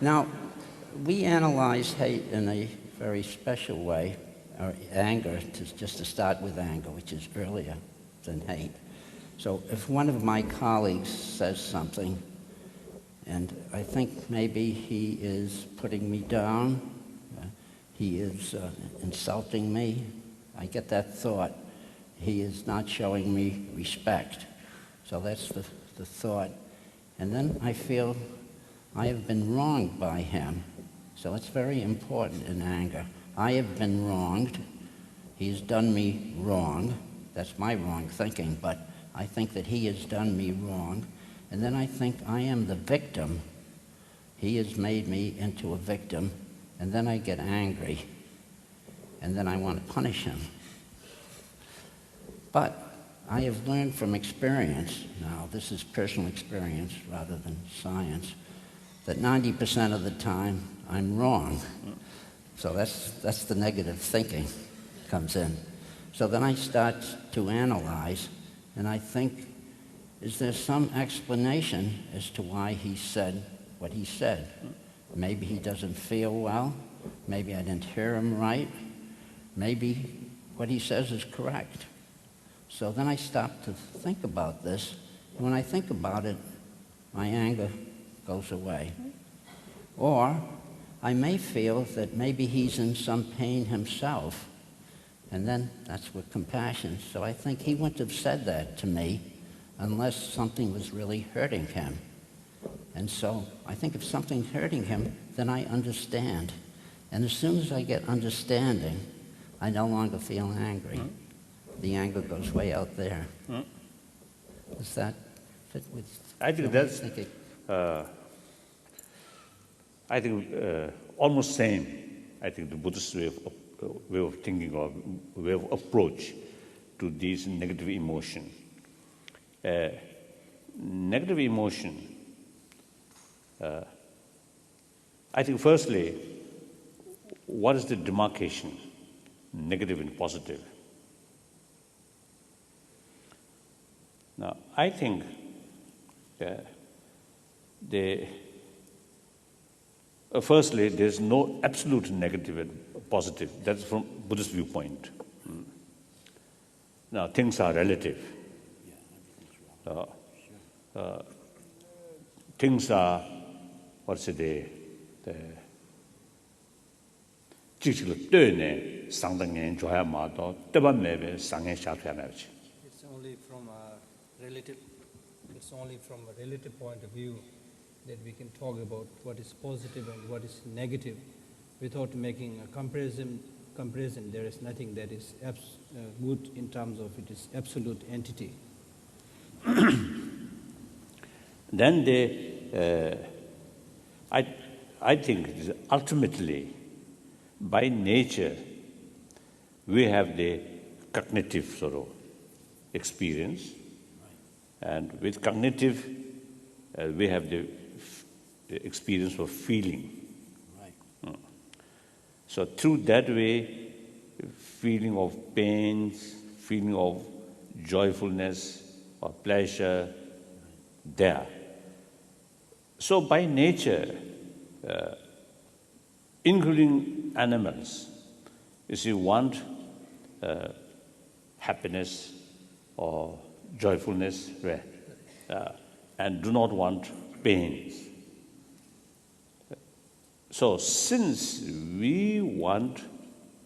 Now, we analyze hate in a very special way, or anger, just to start with anger, which is earlier than hate. So if one of my colleagues says something, and I think maybe he is putting me down, he is insulting me, I get that thought, he is not showing me respect. So that's the thought. And then I feel I have been wronged by him. So it's very important in anger. I have been wronged. He's done me wrong. That's my wrong thinking, but I think that he has done me wrong. And then I think I am the victim. He has made me into a victim. And then I get angry. And then I want to punish him. But I have learned from experience, now this is personal experience rather than science, that 90% of the time I'm wrong. So that's the negative thinking comes in. So then I start to analyze, and I think, is there some explanation as to why he said what he said? Maybe he doesn't feel well. Maybe I didn't hear him right. Maybe what he says is correct. So then I stop to think about this. And when I think about it, my anger goes away. Or I may feel that maybe he's in some pain himself. And then that's with compassion. So I think he wouldn't have said that to me unless something was really hurting him. And so I think if something's hurting him, then I understand. And as soon as I get understanding, I no longer feel angry. The anger goes way out there. Does that fit with? I think that's almost same. I think the Buddhist way of thinking or way of approach to these negative emotion. Negative emotion. I think firstly, what is the demarcation, negative and positive? Now, I think firstly, there's no absolute negative and positive. That's from Buddhist viewpoint. Now, things are relative. Things are, what's it, it's only from a relative. It's only from a relative point of view that we can talk about what is positive and what is negative, without making a comparison. There is nothing that is good in terms of it is absolute entity. Then I think it is ultimately, by nature, we have the cognitive sort of experience, and with cognitive, we have the experience of feeling. Right. So through that way, feeling of pain, feeling of joyfulness or pleasure, there. So by nature, including animals, if you want happiness or joyfulness, and do not want pains. So since we want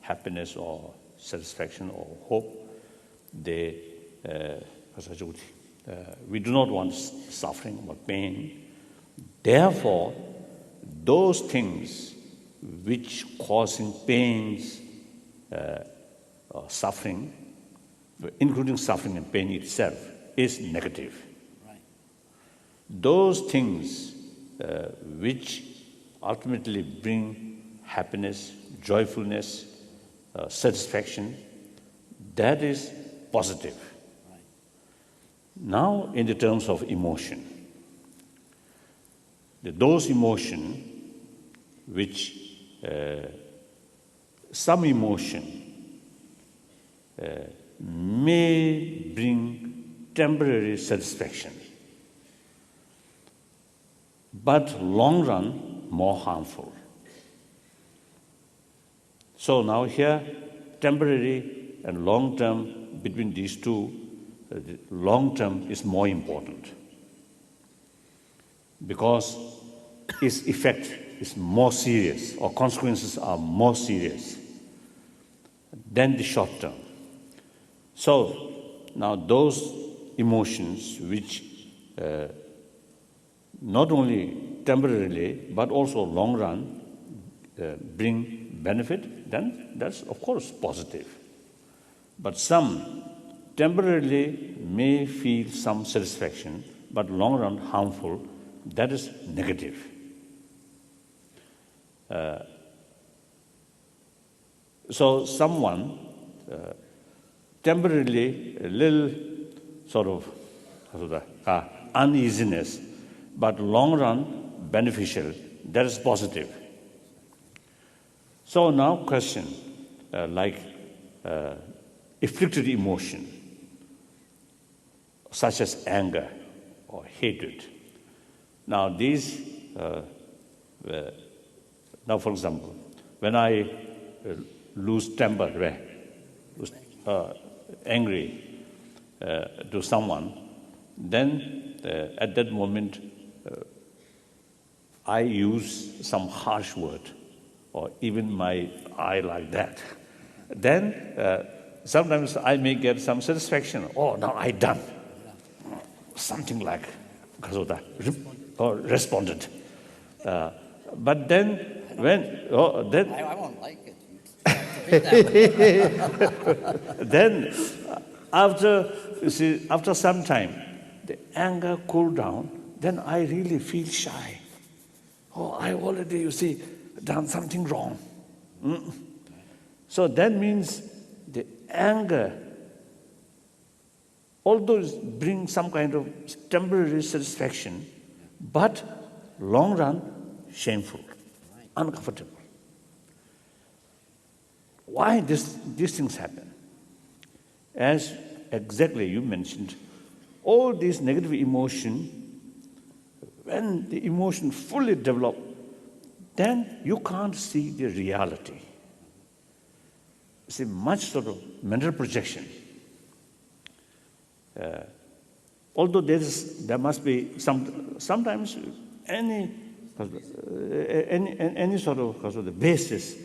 happiness or satisfaction or hope, we do not want suffering or pain. Therefore, those things which causing pains or suffering, including suffering and pain itself, is negative. Right. Those things which ultimately bring happiness, joyfulness, satisfaction, that is positive. Right. Now, in the terms of emotion, those emotions which some emotion may bring temporary satisfaction, but long run more harmful. So now here, temporary and long-term, between these two, the long-term is more important because its effect is more serious, or consequences are more serious than the short-term. So now those emotions which not only temporarily but also long run bring benefit, then that's of course positive. But some temporarily may feel some satisfaction, but long run harmful, that is negative. So someone temporarily a little sort of uneasiness, but long run beneficial, that is positive. So now question, like afflicted emotion, such as anger or hatred. Now these, now for example, when I lose temper, angry to someone, then at that moment I use some harsh word or even my eye like that. Then sometimes I may get some satisfaction. Oh, now I done something like or responded. But then when then I won't like it. then after after some time, the anger cooled down. Then I really feel shy. Oh, I already done something wrong. So that means the anger, although it brings some kind of temporary satisfaction, but long run, shameful, uncomfortable. Why these things happen? As exactly you mentioned, all these negative emotion, when the emotion fully develop, then you can't see the reality. It's a much sort of mental projection. Although there must be sometimes any sort of the basis,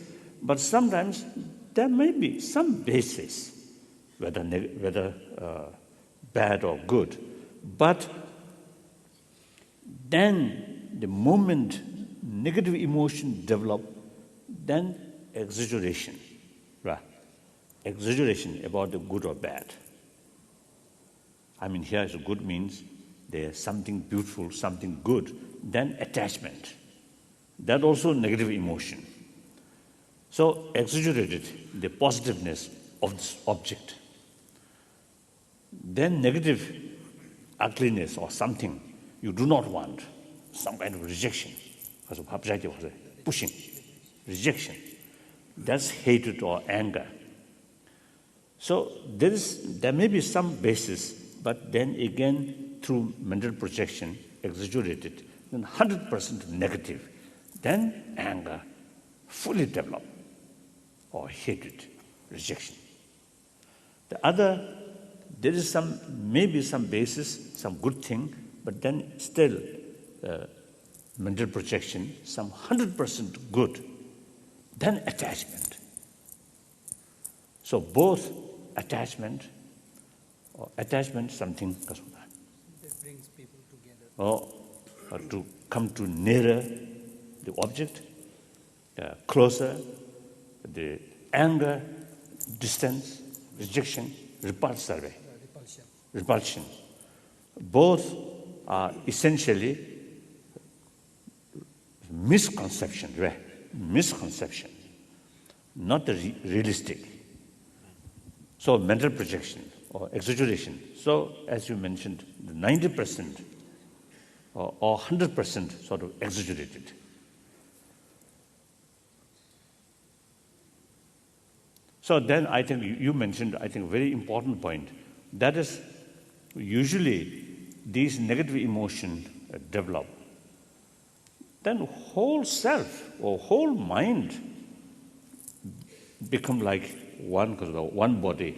but sometimes there may be some basis, whether bad or good. But then the moment negative emotion develop, then exaggeration, right? Exaggeration about the good or bad. I mean, here is good means there's something beautiful, something good. Then attachment. That also negative emotion. So exaggerated the positiveness of this object. Then negative ugliness or something you do not want, some kind of rejection, pushing, rejection. That's hatred or anger. So there may be some basis, but then again through mental projection, exaggerated, then 100% negative. Then anger fully developed, or hatred, rejection. The other, there is maybe some basis, some good thing, but then still mental projection, some 100% good, then attachment. So both attachment something That brings people together. or to come to nearer the object, closer, the anger, distance, rejection, repulsion. Both are essentially misconception, not realistic. So mental projection or exaggeration. So as you mentioned, the 90% or 100% sort of exaggerated. So then I think you mentioned, I think, a very important point. That is, usually these negative emotions develop then whole self or whole mind become like one body,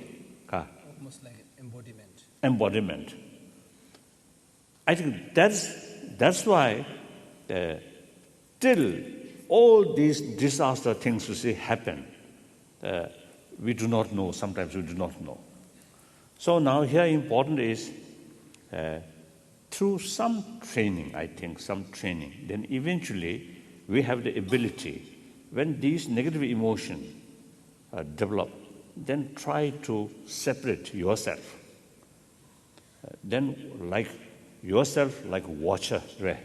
Almost like embodiment. embodiment. I think that's why till all these disaster things you see happen, we do not know, sometimes we do not know. So now here important is through some training, I think, then eventually we have the ability, when these negative emotions develop, then try to separate yourself. Then like yourself like watcher, right?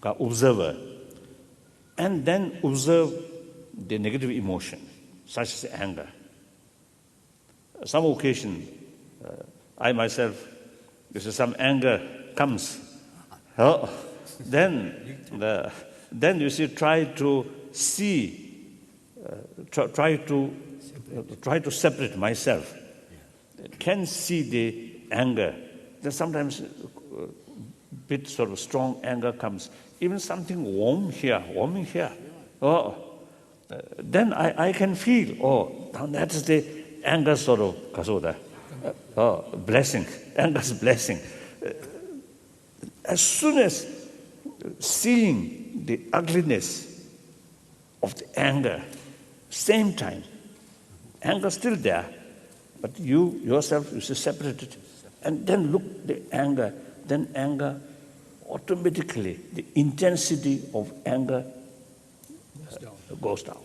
Observer. And then observe the negative emotion, such as anger. Some occasion, I myself, if some anger comes, then you see, try to separate myself. Can see the anger. Then sometimes bit sort of strong anger comes. Even something warming here. Then I can feel, now that is the anger sort of kasoda. Blessing, anger's blessing. As soon as seeing the ugliness of the anger, same time, anger still there, but you yourself you separate it, and then look the anger. Then anger automatically, the intensity of anger goes down.